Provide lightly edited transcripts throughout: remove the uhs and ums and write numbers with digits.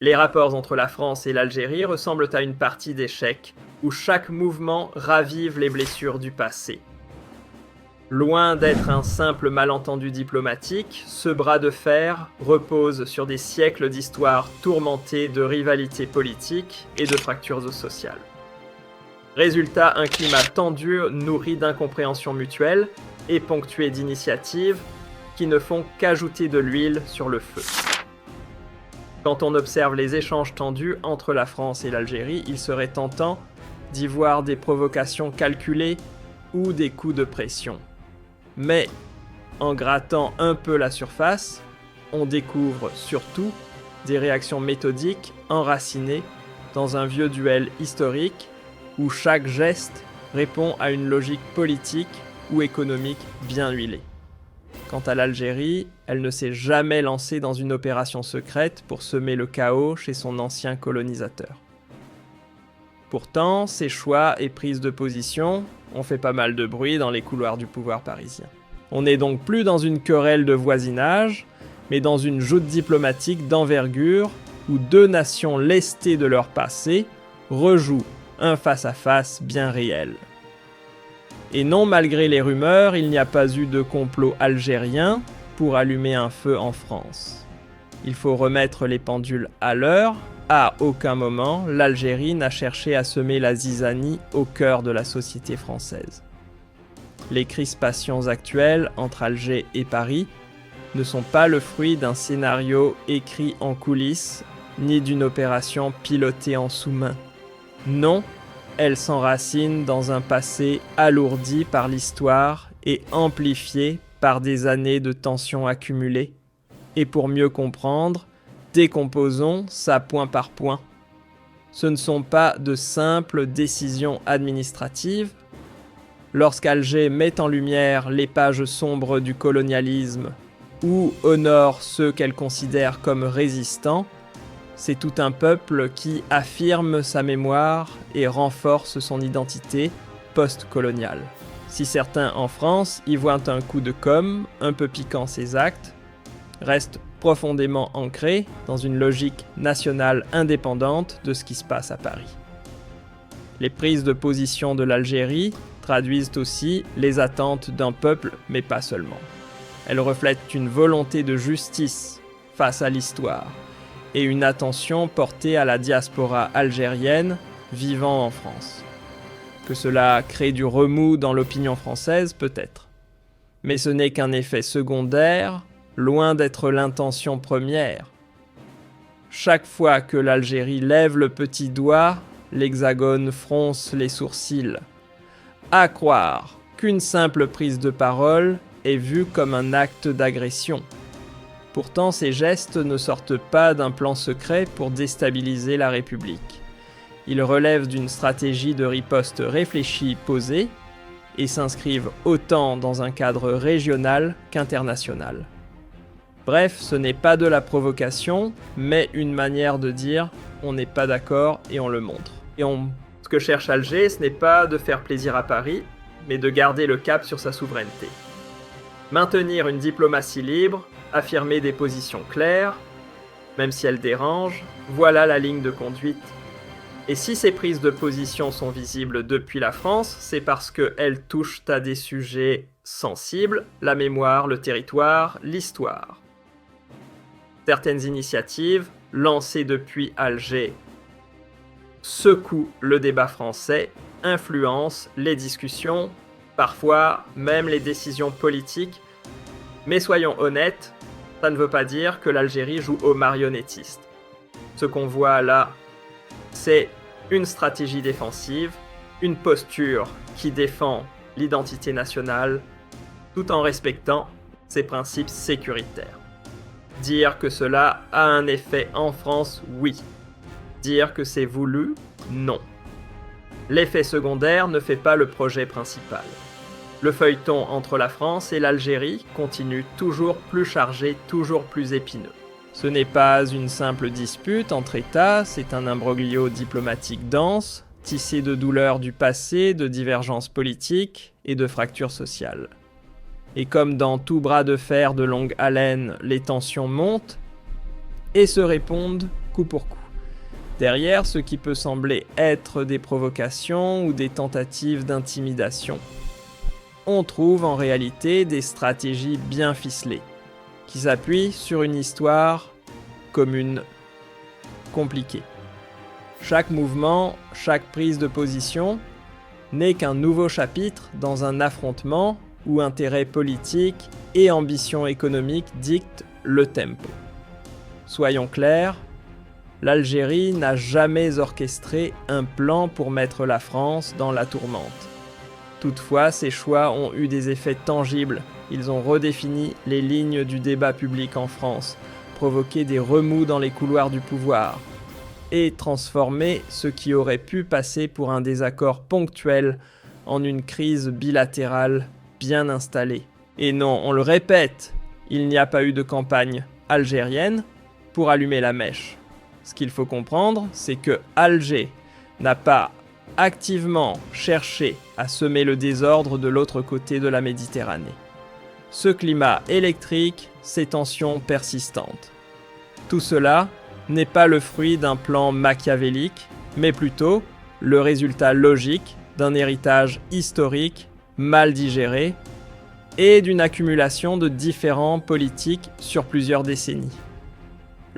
Les rapports entre la France et l'Algérie ressemblent à une partie d'échecs, où chaque mouvement ravive les blessures du passé. Loin d'être un simple malentendu diplomatique, ce bras de fer repose sur des siècles d'histoire tourmentée de rivalités politiques et de fractures sociales. Résultat, un climat tendu nourri d'incompréhension mutuelle et ponctué d'initiatives qui ne font qu'ajouter de l'huile sur le feu. Quand on observe les échanges tendus entre la France et l'Algérie, il serait tentant d'y voir des provocations calculées ou des coups de pression. Mais, en grattant un peu la surface, on découvre surtout des réactions méthodiques enracinées dans un vieux duel historique où chaque geste répond à une logique politique ou économique bien huilée. Quant à l'Algérie, elle ne s'est jamais lancée dans une opération secrète pour semer le chaos chez son ancien colonisateur. Pourtant, ses choix et prises de position ont fait pas mal de bruit dans les couloirs du pouvoir parisien. On n'est donc plus dans une querelle de voisinage, mais dans une joute diplomatique d'envergure où deux nations lestées de leur passé rejouent un face-à-face bien réel. Et non, malgré les rumeurs, il n'y a pas eu de complot algérien pour allumer un feu en France. Il faut remettre les pendules à l'heure. À aucun moment, l'Algérie n'a cherché à semer la zizanie au cœur de la société française. Les crispations actuelles entre Alger et Paris ne sont pas le fruit d'un scénario écrit en coulisses, ni d'une opération pilotée en sous-main. Non, elles s'enracinent dans un passé alourdi par l'histoire et amplifié par des années de tensions accumulées. Et pour mieux comprendre, décomposons ça point par point. Ce ne sont pas de simples décisions administratives. Lorsqu'Alger met en lumière les pages sombres du colonialisme ou honore ceux qu'elle considère comme résistants, c'est tout un peuple qui affirme sa mémoire et renforce son identité post-coloniale. Si certains en France y voient un coup de com', un peu piquant ses actes, restent profondément ancrés dans une logique nationale indépendante de ce qui se passe à Paris. Les prises de position de l'Algérie traduisent aussi les attentes d'un peuple, mais pas seulement. Elles reflètent une volonté de justice face à l'histoire et une attention portée à la diaspora algérienne vivant en France. Que cela crée du remous dans l'opinion française, peut-être. Mais ce n'est qu'un effet secondaire, loin d'être l'intention première. Chaque fois que l'Algérie lève le petit doigt, l'Hexagone fronce les sourcils. À croire qu'une simple prise de parole est vue comme un acte d'agression. Pourtant, ces gestes ne sortent pas d'un plan secret pour déstabiliser la République. Ils relèvent d'une stratégie de riposte réfléchie, posée, et s'inscrivent autant dans un cadre régional qu'international. Bref, ce n'est pas de la provocation, mais une manière de dire « on n'est pas d'accord et on le montre ». Ce que cherche Alger, ce n'est pas de faire plaisir à Paris, mais de garder le cap sur sa souveraineté. Maintenir une diplomatie libre, affirmer des positions claires, même si elles dérangent, voilà la ligne de conduite. Et si ces prises de position sont visibles depuis la France, c'est parce qu'elles touchent à des sujets sensibles, la mémoire, le territoire, l'histoire. Certaines initiatives, lancées depuis Alger, secouent le débat français, influencent les discussions, parfois même les décisions politiques. Mais soyons honnêtes, ça ne veut pas dire que l'Algérie joue aux marionnettistes. Ce qu'on voit là, c'est une stratégie défensive, une posture qui défend l'identité nationale tout en respectant ses principes sécuritaires. Dire que cela a un effet en France, oui. Dire que c'est voulu, non. L'effet secondaire ne fait pas le projet principal. Le feuilleton entre la France et l'Algérie continue toujours plus chargé, toujours plus épineux. Ce n'est pas une simple dispute entre États, c'est un imbroglio diplomatique dense, tissé de douleurs du passé, de divergences politiques et de fractures sociales. Et comme dans tout bras de fer de longue haleine, les tensions montent et se répondent coup pour coup. Derrière ce qui peut sembler être des provocations ou des tentatives d'intimidation, on trouve en réalité des stratégies bien ficelées, qui s'appuient sur une histoire commune compliquée. Chaque mouvement, chaque prise de position n'est qu'un nouveau chapitre dans un affrontement où intérêt politique et ambition économique dictent le tempo. Soyons clairs, l'Algérie n'a jamais orchestré un plan pour mettre la France dans la tourmente. Toutefois, ces choix ont eu des effets tangibles. Ils ont redéfini les lignes du débat public en France, provoqué des remous dans les couloirs du pouvoir, et transformé ce qui aurait pu passer pour un désaccord ponctuel en une crise bilatérale bien installée. Et non, on le répète, il n'y a pas eu de campagne algérienne pour allumer la mèche. Ce qu'il faut comprendre, c'est que Alger n'a pas activement cherché à semer le désordre de l'autre côté de la Méditerranée. Ce climat électrique, ces tensions persistantes. Tout cela n'est pas le fruit d'un plan machiavélique, mais plutôt le résultat logique d'un héritage historique mal digéré et d'une accumulation de différents politiques sur plusieurs décennies.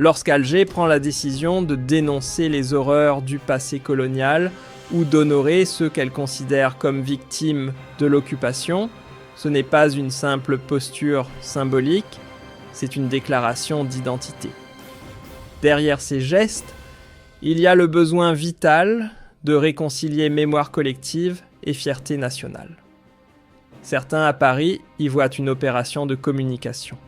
Lorsqu'Alger prend la décision de dénoncer les horreurs du passé colonial ou d'honorer ceux qu'elle considère comme victimes de l'occupation, ce n'est pas une simple posture symbolique, c'est une déclaration d'identité. Derrière ces gestes, il y a le besoin vital de réconcilier mémoire collective et fierté nationale. Certains à Paris y voient une opération de communication.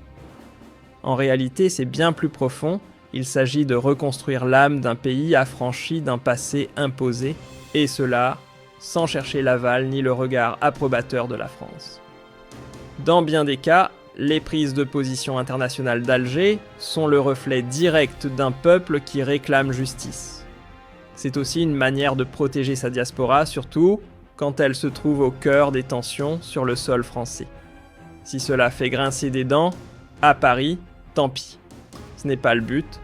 En réalité, c'est bien plus profond, il s'agit de reconstruire l'âme d'un pays affranchi d'un passé imposé, et cela sans chercher l'aval ni le regard approbateur de la France. Dans bien des cas, les prises de position internationales d'Alger sont le reflet direct d'un peuple qui réclame justice. C'est aussi une manière de protéger sa diaspora, surtout quand elle se trouve au cœur des tensions sur le sol français. Si cela fait grincer des dents, à Paris, tant pis. Ce n'est pas le but.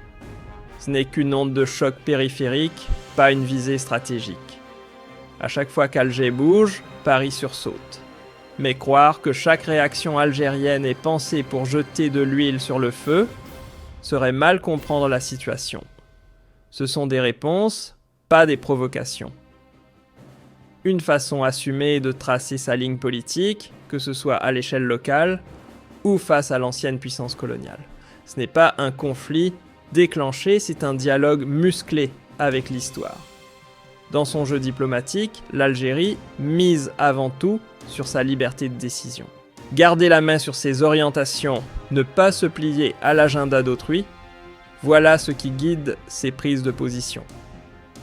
Ce n'est qu'une onde de choc périphérique, pas une visée stratégique. À chaque fois qu'Alger bouge, Paris sursaute. Mais croire que chaque réaction algérienne est pensée pour jeter de l'huile sur le feu serait mal comprendre la situation. Ce sont des réponses, pas des provocations. Une façon assumée de tracer sa ligne politique, que ce soit à l'échelle locale ou face à l'ancienne puissance coloniale. Ce n'est pas un conflit déclenché, c'est un dialogue musclé avec l'histoire. Dans son jeu diplomatique, l'Algérie mise avant tout sur sa liberté de décision. Garder la main sur ses orientations, ne pas se plier à l'agenda d'autrui, voilà ce qui guide ses prises de position.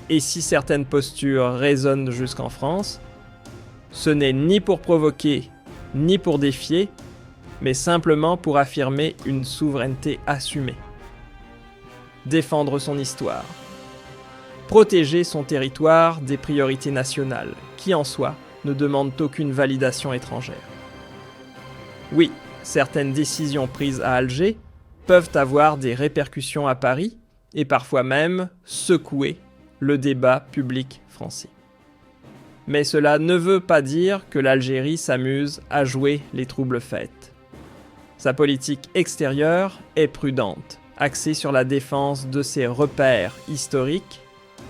Et si certaines postures résonnent jusqu'en France, ce n'est ni pour provoquer, ni pour défier, mais simplement pour affirmer une souveraineté assumée. Défendre son histoire. Protéger son territoire des priorités nationales, qui en soi ne demandent aucune validation étrangère. Oui, certaines décisions prises à Alger peuvent avoir des répercussions à Paris, et parfois même secouer le débat public français. Mais cela ne veut pas dire que l'Algérie s'amuse à jouer les troubles-fêtes. Sa politique extérieure est prudente, axée sur la défense de ses repères historiques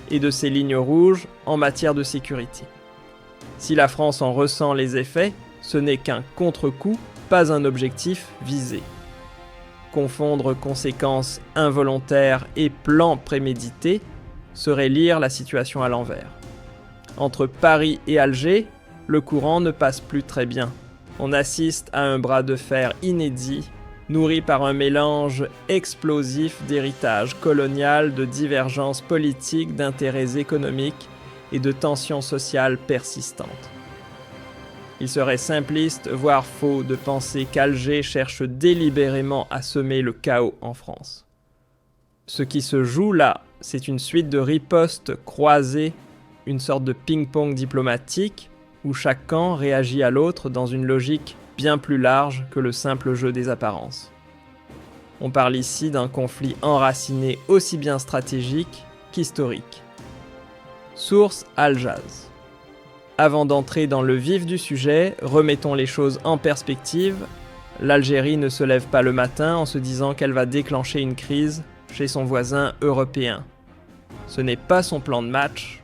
et de ses lignes rouges en matière de sécurité. Si la France en ressent les effets, ce n'est qu'un contre-coup, pas un objectif visé. Confondre conséquences involontaires et plans prémédités serait lire la situation à l'envers. Entre Paris et Alger, le courant ne passe plus très bien. On assiste à un bras de fer inédit, nourri par un mélange explosif d'héritage colonial, de divergences politiques, d'intérêts économiques et de tensions sociales persistantes. Il serait simpliste, voire faux, de penser qu'Alger cherche délibérément à semer le chaos en France. Ce qui se joue là, c'est une suite de ripostes croisées, une sorte de ping-pong diplomatique où chaque camp réagit à l'autre dans une logique bien plus large que le simple jeu des apparences. On parle ici d'un conflit enraciné aussi bien stratégique qu'historique. Source Al Jaz. Avant d'entrer dans le vif du sujet, remettons les choses en perspective. L'Algérie ne se lève pas le matin en se disant qu'elle va déclencher une crise chez son voisin européen. Ce n'est pas son plan de match.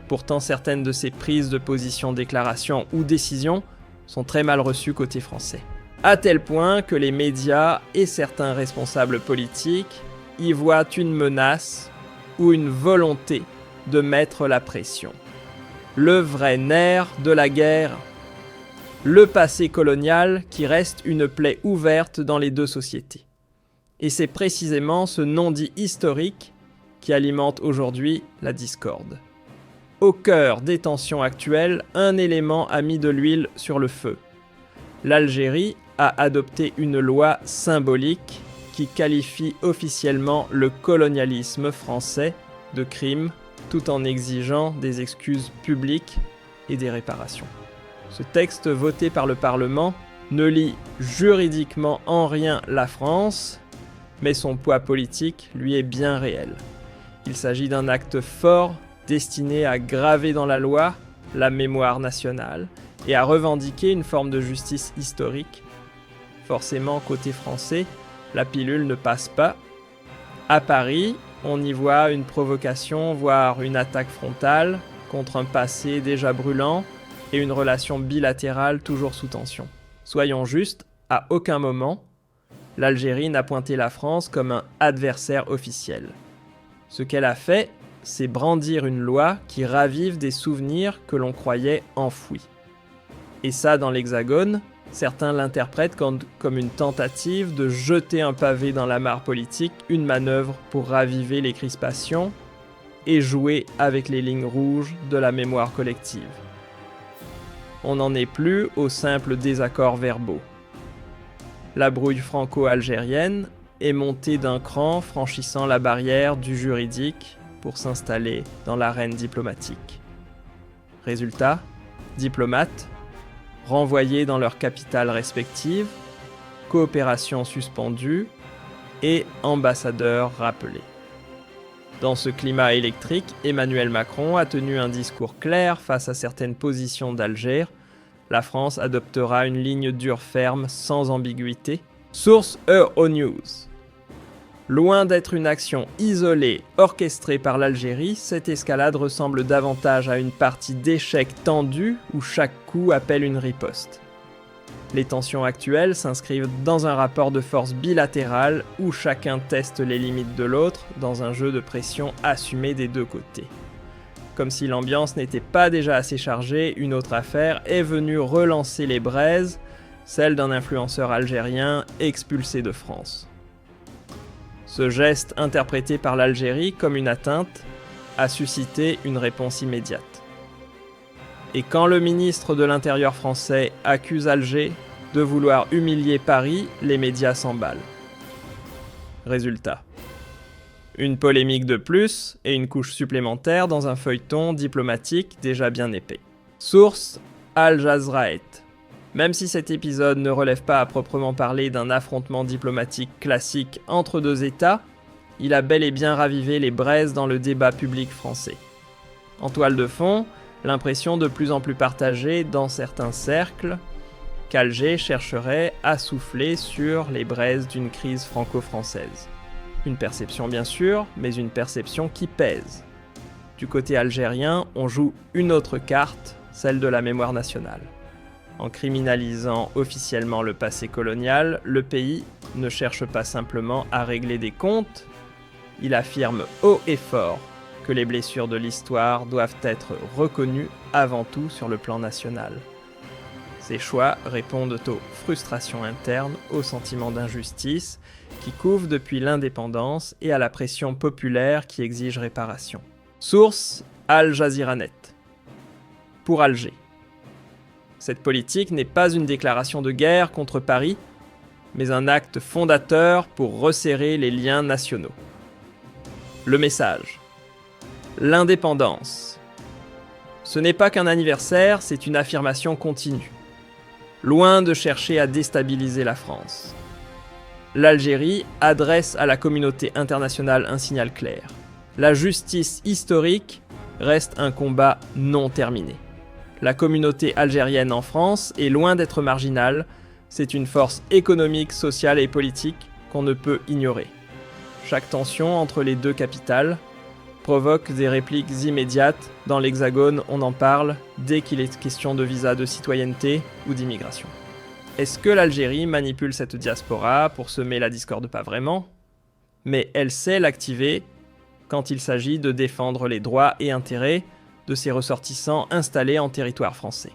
Pourtant, certaines de ses prises de position, déclarations ou décisions sont très mal reçues côté français. À tel point que les médias et certains responsables politiques y voient une menace ou une volonté de mettre la pression. Le vrai nerf de la guerre, le passé colonial qui reste une plaie ouverte dans les deux sociétés. Et c'est précisément ce non-dit historique qui alimente aujourd'hui la discorde. Au cœur des tensions actuelles, un élément a mis de l'huile sur le feu. L'Algérie a adopté une loi symbolique qui qualifie officiellement le colonialisme français de crime, tout en exigeant des excuses publiques et des réparations. Ce texte voté par le Parlement ne lie juridiquement en rien la France, mais son poids politique lui est bien réel. Il s'agit d'un acte fort destiné à graver dans la loi la mémoire nationale et à revendiquer une forme de justice historique. Forcément, côté français, la pilule ne passe pas. À Paris, on y voit une provocation, voire une attaque frontale contre un passé déjà brûlant et une relation bilatérale toujours sous tension. Soyons justes, à aucun moment, l'Algérie n'a pointé la France comme un adversaire officiel. Ce qu'elle a fait, c'est brandir une loi qui ravive des souvenirs que l'on croyait enfouis. Et ça, dans l'Hexagone, certains l'interprètent comme une tentative de jeter un pavé dans la mare politique, une manœuvre pour raviver les crispations et jouer avec les lignes rouges de la mémoire collective. On n'en est plus aux simples désaccords verbaux. La brouille franco-algérienne est montée d'un cran, franchissant la barrière du juridique pour s'installer dans l'arène diplomatique. Résultat, diplomates renvoyés dans leurs capitales respectives, coopération suspendue et ambassadeurs rappelés. Dans ce climat électrique, Emmanuel Macron a tenu un discours clair face à certaines positions d'Alger. La France adoptera une ligne dure ferme sans ambiguïté. Source Euronews. Loin d'être une action isolée, orchestrée par l'Algérie, cette escalade ressemble davantage à une partie d'échecs tendus où chaque coup appelle une riposte. Les tensions actuelles s'inscrivent dans un rapport de force bilatéral où chacun teste les limites de l'autre dans un jeu de pression assumé des deux côtés. Comme si l'ambiance n'était pas déjà assez chargée, une autre affaire est venue relancer les braises, celle d'un influenceur algérien expulsé de France. Ce geste, interprété par l'Algérie comme une atteinte, a suscité une réponse immédiate. Et quand le ministre de l'Intérieur français accuse Alger de vouloir humilier Paris, les médias s'emballent. Résultat. Une polémique de plus et une couche supplémentaire dans un feuilleton diplomatique déjà bien épais. Source Al Jazraet. Même si cet épisode ne relève pas à proprement parler d'un affrontement diplomatique classique entre deux États, il a bel et bien ravivé les braises dans le débat public français. En toile de fond, l'impression de plus en plus partagée dans certains cercles qu'Alger chercherait à souffler sur les braises d'une crise franco-française. Une perception bien sûr, mais une perception qui pèse. Du côté algérien, on joue une autre carte, celle de la mémoire nationale. En criminalisant officiellement le passé colonial, le pays ne cherche pas simplement à régler des comptes, il affirme haut et fort que les blessures de l'histoire doivent être reconnues avant tout sur le plan national. Ces choix répondent aux frustrations internes, aux sentiments d'injustice qui couvent depuis l'indépendance et à la pression populaire qui exige réparation. Source Al Jazeera Net. Pour Alger. Cette politique n'est pas une déclaration de guerre contre Paris, mais un acte fondateur pour resserrer les liens nationaux. Le message. L'indépendance. Ce n'est pas qu'un anniversaire, c'est une affirmation continue. Loin de chercher à déstabiliser la France. l'Algérie adresse à la communauté internationale un signal clair. La justice historique reste un combat non terminé. La communauté algérienne en France est loin d'être marginale, c'est une force économique, sociale et politique qu'on ne peut ignorer. Chaque tension entre les deux capitales provoque des répliques immédiates. Dans l'Hexagone, on en parle dès qu'il est question de visa de citoyenneté ou d'immigration. Est-ce que l'Algérie manipule cette diaspora pour semer la discorde? Pas vraiment. Mais elle sait l'activer quand il s'agit de défendre les droits et intérêts de ses ressortissants installés en territoire français.